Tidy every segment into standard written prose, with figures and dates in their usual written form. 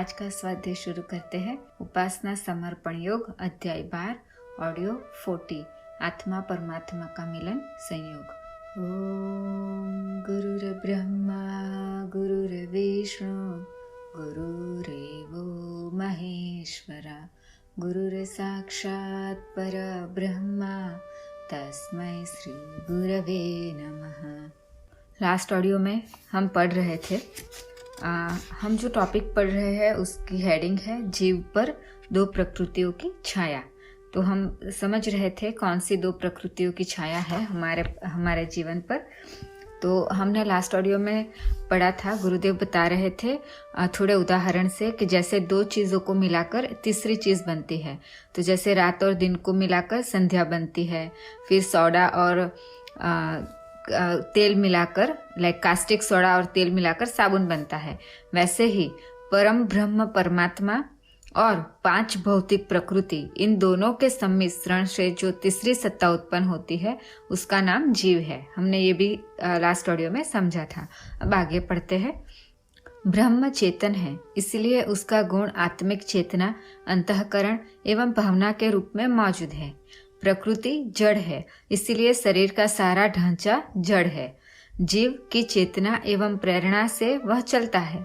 आज का स्वाध्याय शुरू करते हैं। उपासना समर्पण योग अध्याय 12 ऑडियो 40 आत्मा परमात्मा का मिलन संयोग। ओम गुरुर्ब्रह्मा गुरुर्विष्णु गुरुरेवो महेश्वरा गुरुर्साक्षात् परब्रह्मा तस्मै श्री गुरवे नमः। लास्ट ऑडियो में हम पढ़ रहे थे, हम जो टॉपिक पढ़ रहे हैं उसकी हेडिंग है जीव पर दो प्रकृतियों की छाया। तो हम समझ रहे थे कौन सी दो प्रकृतियों की छाया है हमारे जीवन पर। तो हमने लास्ट ऑडियो में पढ़ा था, गुरुदेव बता रहे थे थोड़े उदाहरण से कि जैसे दो चीज़ों को मिलाकर तीसरी चीज़ बनती है। तो जैसे रात और दिन को मिलाकर संध्या बनती है, फिर सोडा और तेल मिलाकर कास्टिक सोडा और तेल मिलाकर साबुन बनता है। वैसे ही परम ब्रह्म परमात्मा और 5 भौतिक प्रकृति, इन दोनों के सम्मिश्रण से जो तीसरी सत्ता उत्पन्न होती है उसका नाम जीव है। हमने ये भी लास्ट ऑडियो में समझा था। अब आगे पढ़ते हैं। ब्रह्म चेतन है, इसलिए उसका गुण आत्मिक चेतना, अंतःकरण एवं भावना के रूप में मौजूद है। प्रकृति जड़ है, इसलिए शरीर का सारा ढांचा जड़ है। जीव की चेतना एवं प्रेरणा से वह चलता है।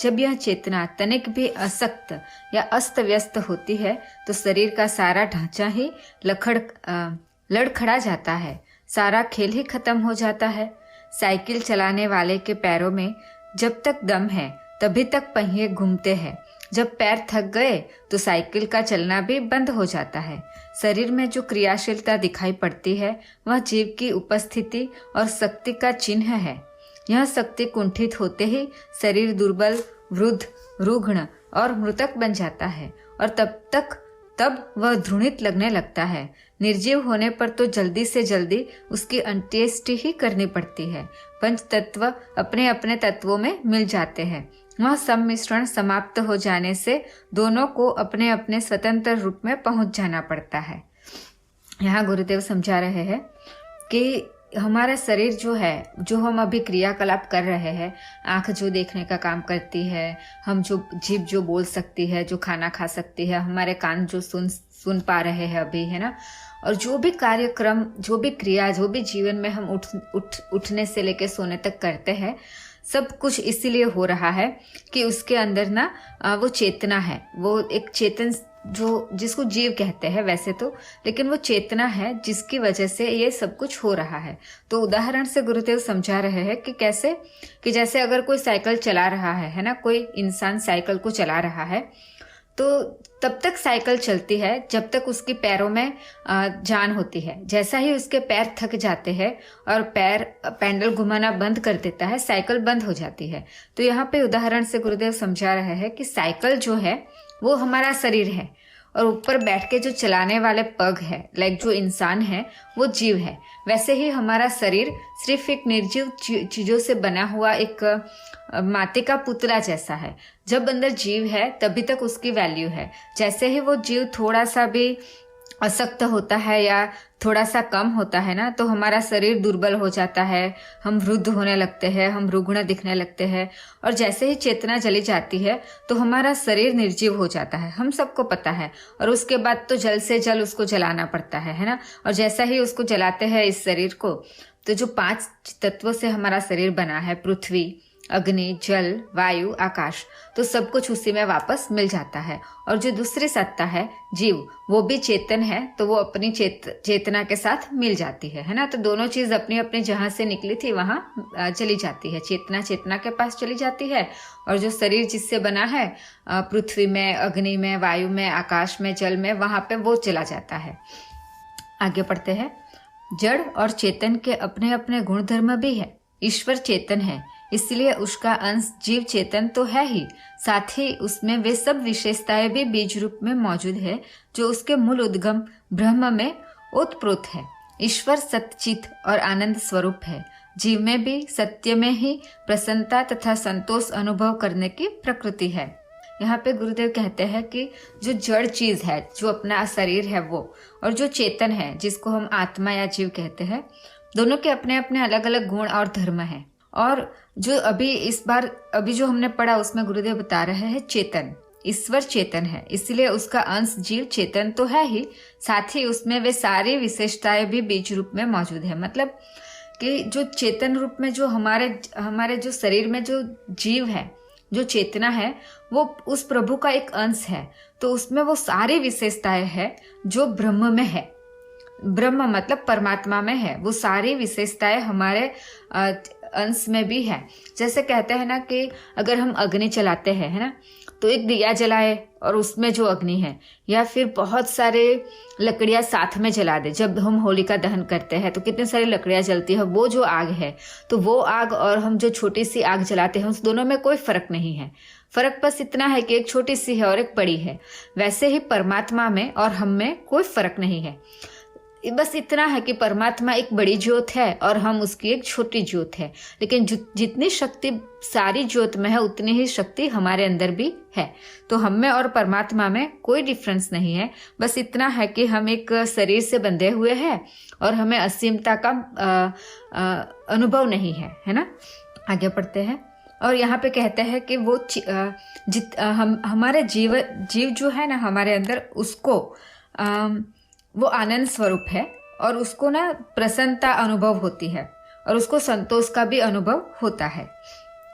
जब यह चेतना तनिक भी असक्त या अस्त व्यस्त होती है तो शरीर का सारा ढांचा ही लड़खड़ा जाता है, सारा खेल ही खत्म हो जाता है। साइकिल चलाने वाले के पैरों में जब तक दम है तभी तक पहिए घूमते हैं। जब पैर थक गए तो साइकिल का चलना भी बंद हो जाता है। शरीर में जो क्रियाशीलता दिखाई पड़ती है वह जीव की उपस्थिति और शक्ति का चिन्ह है। यह शक्ति कुंठित होते ही शरीर दुर्बल, वृद्ध, रुग्ण और मृतक बन जाता है और तब वह ध्रुणित लगने लगता है। निर्जीव होने पर तो जल्दी से जल्दी उसकी अंत्येष्टि ही करनी पड़ती है। पंच तत्व अपने अपने तत्वों में मिल जाते हैं। वह सम्मिश्रण समाप्त हो जाने से दोनों को अपने अपने स्वतंत्र रूप में पहुंच जाना पड़ता है। यहाँ गुरुदेव समझा रहे हैं कि हमारा शरीर जो है, जो हम अभी क्रियाकलाप कर रहे हैं, आंख जो देखने का काम करती है, हम जो जीभ जो बोल सकती है, जो खाना खा सकती है, हमारे कान जो सुन पा रहे हैं अभी, है ना, और जो भी कार्यक्रम, जो भी क्रिया, जो भी जीवन में हम उठने से लेकर सोने तक करते हैं, सब कुछ इसीलिए हो रहा है कि उसके अंदर ना वो चेतना है, वो एक चेतन जो जिसको जीव कहते हैं वैसे तो, लेकिन वो चेतना है जिसकी वजह से ये सब कुछ हो रहा है। तो उदाहरण से गुरुदेव समझा रहे हैं कि कैसे, कि जैसे अगर कोई साइकिल चला रहा है ना, कोई इंसान साइकिल को चला रहा है तो तब तक साइकिल चलती है जब तक उसके पैरों में जान होती है। जैसा ही उसके पैर थक जाते हैं और पैडल घुमाना बंद कर देता है, साइकिल बंद हो जाती है। तो यहाँ पे उदाहरण से गुरुदेव समझा रहे हैं कि साइकिल जो है वो हमारा शरीर है और ऊपर बैठ के जो चलाने वाले पग है, जो इंसान है वो जीव है। वैसे ही हमारा शरीर सिर्फ एक निर्जीव चीजों से बना हुआ एक माटी का पुतला जैसा है। जब अंदर जीव है तभी तक उसकी वैल्यू है। जैसे ही वो जीव थोड़ा सा भी अशक्त होता है या थोड़ा सा कम होता है ना, तो हमारा शरीर दुर्बल हो जाता है, हम वृद्ध होने लगते हैं, हम रुग्ण दिखने लगते हैं। और जैसे ही चेतना चली जाती है तो हमारा शरीर निर्जीव हो जाता है, हम सबको पता है। और उसके बाद तो जल से जल उसको जलाना पड़ता है ना। और जैसा ही उसको जलाते हैं इस शरीर को, तो जो 5 तत्वों से हमारा शरीर बना है, पृथ्वी, अग्नि, जल, वायु, आकाश, तो सब कुछ उसी में वापस मिल जाता है। और जो दूसरी सत्ता है जीव, वो भी चेतन है, तो वो अपनी चेतना के साथ मिल जाती है ना। तो दोनों चीज अपनी अपनी जहां से निकली थी वहां चली जाती है। चेतना के पास चली जाती है और जो शरीर जिससे बना है, पृथ्वी में, अग्नि में, वायु में, आकाश में, जल में, वहां पे वो चला जाता है। आगे पढ़ते हैं। जड़ और चेतन के अपने अपने गुण धर्म भी है। ईश्वर चेतन है, इसलिए उसका अंश जीव चेतन तो है ही, साथ ही उसमें वे सब विशेषताएं भी बीज रूप में मौजूद है जो उसके मूल उद्गम ब्रह्म में ओतप्रोत है। ईश्वर सच्चित और आनंद स्वरूप है। जीव में भी सत्य में ही प्रसन्नता तथा संतोष अनुभव करने की प्रकृति है। यहाँ पे गुरुदेव कहते हैं कि जो जड़ चीज है, जो अपना शरीर है वो, और जो चेतन है जिसको हम आत्मा या जीव कहते हैं, दोनों के अपने अपने अलग अलग गुण और धर्म है। और जो अभी जो हमने पढ़ा उसमें गुरुदेव बता रहे हैं चेतन, ईश्वर चेतन है, इसलिए उसका अंश जीव चेतन तो है ही, साथ ही उसमें वे सारी विशेषताएं भी बीज रूप में मौजूद है। मतलब कि जो चेतन रूप में जो हमारे जो शरीर में जो जीव है, जो चेतना है, वो उस प्रभु का एक अंश है। तो उसमें वो सारी विशेषताएं है जो ब्रह्म में है। ब्रह्म मतलब परमात्मा में है, वो सारी विशेषताएं हमारे अंश में भी है। जैसे कहते हैं ना कि अगर हम अग्नि चलाते हैं, है ना, तो एक दिया जलाए और उसमें जो अग्नि है, या फिर बहुत सारे लकड़ियां साथ में जला दे। जब हम होलिका दहन करते हैं तो कितनी सारी लकड़ियां जलती है, वो जो आग है, तो वो आग और हम जो छोटी सी आग जलाते हैं, उस दोनों में कोई फर्क नहीं है। फर्क बस इतना है कि एक छोटी सी है और एक बड़ी है। वैसे ही परमात्मा में और हम में कोई फर्क नहीं है। बस इतना है कि परमात्मा एक बड़ी ज्योत है और हम उसकी एक छोटी ज्योत है, लेकिन जितनी शक्ति सारी ज्योत में है उतनी ही शक्ति हमारे अंदर भी है। तो हम में और परमात्मा में कोई डिफरेंस नहीं है। बस इतना है कि हम एक शरीर से बंधे हुए हैं और हमें असीमता का अनुभव नहीं है ना। आगे पढ़ते हैं और यहाँ पे कहते हैं कि वो हमारे जीव जो है ना हमारे अंदर, उसको वो आनंद स्वरूप है और उसको ना प्रसन्नता अनुभव होती है और उसको संतोष का भी अनुभव होता है।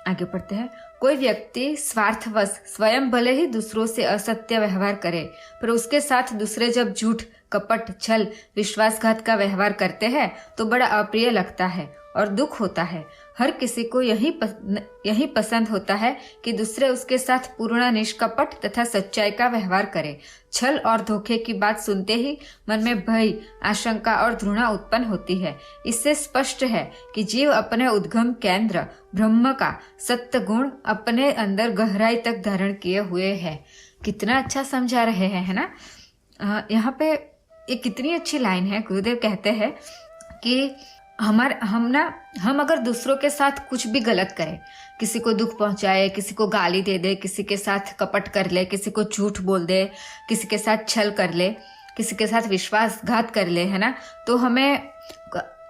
आगे पढ़ते हैं। कोई व्यक्ति स्वार्थवश स्वयं भले ही दूसरों से असत्य व्यवहार करे, पर उसके साथ दूसरे जब झूठ, कपट, छल, विश्वासघात का व्यवहार करते हैं तो बड़ा अप्रिय लगता है और दुख होता है। हर किसी को यही पसंद होता है कि दूसरे उसके साथ पूर्ण निष्कपट तथा सच्चाई का व्यवहार करे। छल और धोखे की बात सुनते ही मन में भय, आशंका और घृणा उत्पन्न होती है। इससे स्पष्ट है कि जीव अपने उद्गम केंद्र ब्रह्म का सत्य गुण अपने अंदर गहराई तक धारण किए हुए है। कितना अच्छा समझा रहे हैं, है ना। यहाँ पे एक कितनी अच्छी लाइन है। गुरुदेव कहते हैं कि हम अगर दूसरों के साथ कुछ भी गलत करें, किसी को दुख पहुंचाए, किसी को गाली दे दे, किसी के साथ कपट कर ले, किसी को झूठ बोल दे, किसी के साथ छल कर ले, किसी के साथ विश्वासघात कर ले, है ना, तो हमें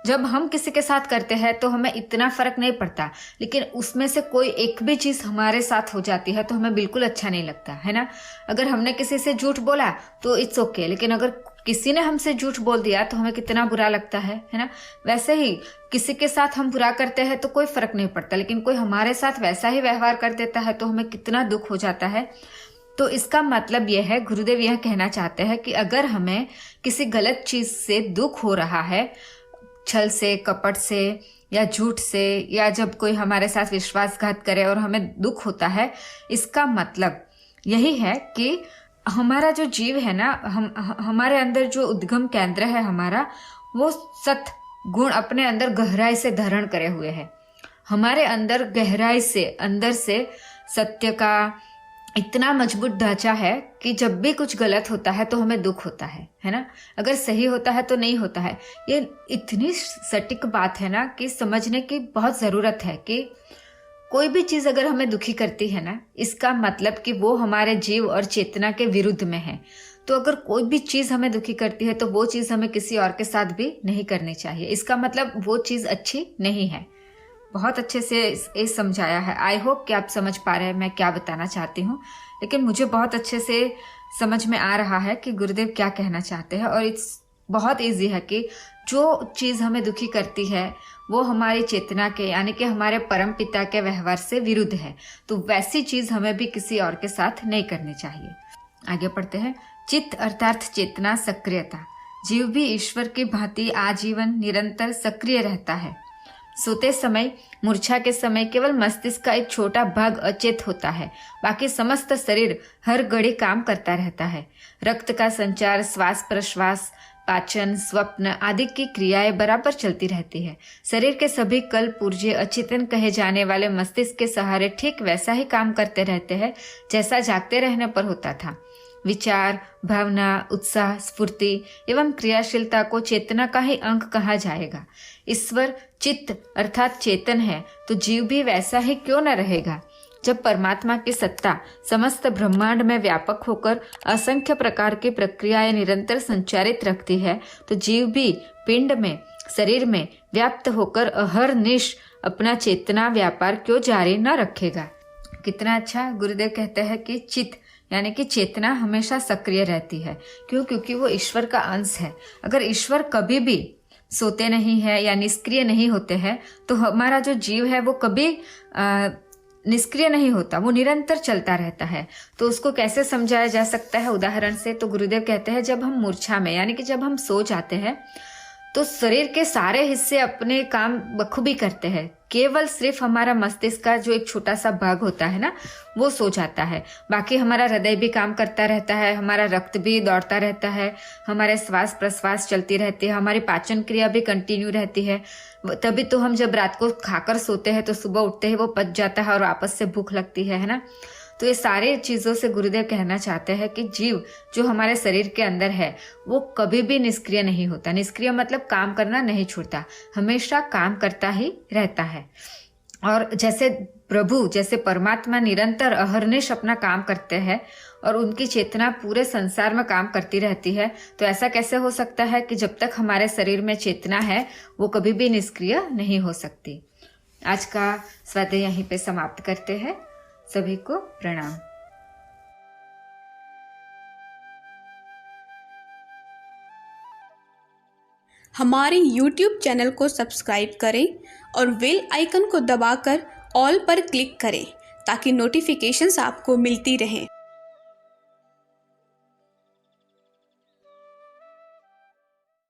जब हम किसी के साथ करते हैं तो हमें इतना फर्क नहीं पड़ता, लेकिन उसमें से कोई एक भी चीज हमारे साथ हो जाती है तो हमें बिल्कुल अच्छा नहीं लगता, है ना। अगर हमने किसी से झूठ बोला तो इट्स ओके, लेकिन अगर किसी ने हमसे झूठ बोल दिया तो हमें कितना बुरा लगता है ना। वैसे ही किसी के साथ हम बुरा करते हैं तो कोई फर्क नहीं पड़ता, लेकिन कोई हमारे साथ वैसा ही व्यवहार कर देता है तो हमें कितना दुख हो जाता है। तो इसका मतलब यह है, गुरुदेव यह कहना चाहते हैं कि अगर हमें किसी गलत चीज से दुख हो रहा है, छल से, कपट से या झूठ से, या जब कोई हमारे साथ विश्वासघात करे और हमें दुख होता है, इसका मतलब यही है कि हमारा जो जीव है ना, हमारे अंदर जो उद्गम केंद्र है हमारा, वो सत गुण अपने अंदर गहराई से धारण करे हुए है। हमारे अंदर गहराई से, अंदर से सत्य का इतना मजबूत ढांचा है कि जब भी कुछ गलत होता है तो हमें दुख होता है ना। अगर सही होता है तो नहीं होता है। ये इतनी सटीक बात है ना कि समझने की बहुत जरूरत है कि कोई भी चीज अगर हमें दुखी करती है ना, इसका मतलब कि वो हमारे जीव और चेतना के विरुद्ध में है। तो अगर कोई भी चीज हमें दुखी करती है तो वो चीज हमें किसी और के साथ भी नहीं करनी चाहिए। इसका मतलब वो चीज अच्छी नहीं है। बहुत अच्छे से ये समझाया है। आई होप कि आप समझ पा रहे हैं मैं क्या बताना चाहती हूँ, लेकिन मुझे बहुत अच्छे से समझ में आ रहा है कि गुरुदेव क्या कहना चाहते हैं। और इट्स बहुत ईजी है कि जो चीज हमें दुखी करती है वो हमारी चेतना के, यानी कि हमारे परम पिता के व्यवहार से विरुद्ध है, तो वैसी चीज हमें भी किसी और के साथ नहीं करनी चाहिए। आगे पढ़ते हैं। चित्त अर्थात चेतना, सक्रियता। जीव भी ईश्वर की भांति आजीवन निरंतर सक्रिय रहता है। सोते समय, मूर्छा के समय केवल मस्तिष्क का एक छोटा भाग अचेत होता है, बाकी समस्त शरीर हर घड़ी काम करता रहता है। रक्त का संचार, श्वास प्रश्वास, पाचन, स्वप्न आदि की क्रियाएं बराबर चलती रहती है। शरीर के सभी कल पुर्जे अचेतन कहे जाने वाले मस्तिष्क के सहारे ठीक वैसा ही काम करते रहते हैं जैसा जागते रहने पर होता था। विचार, भावना, उत्साह, स्फूर्ति एवं क्रियाशीलता को चेतना का ही अंग कहा जाएगा। ईश्वर चित्त अर्थात चेतन है तो जीव भी वैसा ही क्यों न रहेगा। जब परमात्मा की सत्ता समस्त ब्रह्मांड में व्यापक होकर असंख्य प्रकार की प्रक्रियाएं निरंतर संचारित रखती है तो जीव भी पिंड में शरीर में व्याप्त होकर अहरनिश अपना चेतना व्यापार क्यों जारी न रखेगा। कितना अच्छा गुरुदेव कहते हैं कि चित्त यानी कि चेतना हमेशा सक्रिय रहती है। क्यों? क्योंकि वो ईश्वर का अंश है। अगर ईश्वर कभी भी सोते नहीं है या निष्क्रिय नहीं होते हैं तो हमारा जो जीव है वो कभी निष्क्रिय नहीं होता, वो निरंतर चलता रहता है। तो उसको कैसे समझाया जा सकता है उदाहरण से? तो गुरुदेव कहते हैं जब हम मूर्छा में यानी कि जब हम सो जाते हैं तो शरीर के सारे हिस्से अपने काम बखूबी करते हैं, केवल सिर्फ हमारा मस्तिष्क का जो एक छोटा सा भाग होता है ना वो सो जाता है। बाकी हमारा हृदय भी काम करता रहता है, हमारा रक्त भी दौड़ता रहता है, हमारे श्वास प्रश्वास चलती रहती है, हमारी पाचन क्रिया भी कंटिन्यू रहती है। तभी तो हम जब रात को खाकर सोते हैं तो सुबह उठते ही वो पच जाता है और वापस से भूख लगती है ना। तो ये सारे चीज़ों से गुरुदेव कहना चाहते हैं कि जीव जो हमारे शरीर के अंदर है वो कभी भी निष्क्रिय नहीं होता। निष्क्रिय मतलब काम करना नहीं छोड़ता, हमेशा काम करता ही रहता है। और जैसे प्रभु जैसे परमात्मा निरंतर अहरनिश अपना काम करते हैं और उनकी चेतना पूरे संसार में काम करती रहती है, तो ऐसा कैसे हो सकता है कि जब तक हमारे शरीर में चेतना है वो कभी भी निष्क्रिय नहीं हो सकती। आज का स्वाध्याय यहीं पे समाप्त करते हैं। सभी को प्रणाम। हमारे YouTube चैनल को सब्सक्राइब करें और बेल आइकन को दबाकर ऑल पर क्लिक करें ताकि नोटिफिकेशंस आपको मिलती रहें।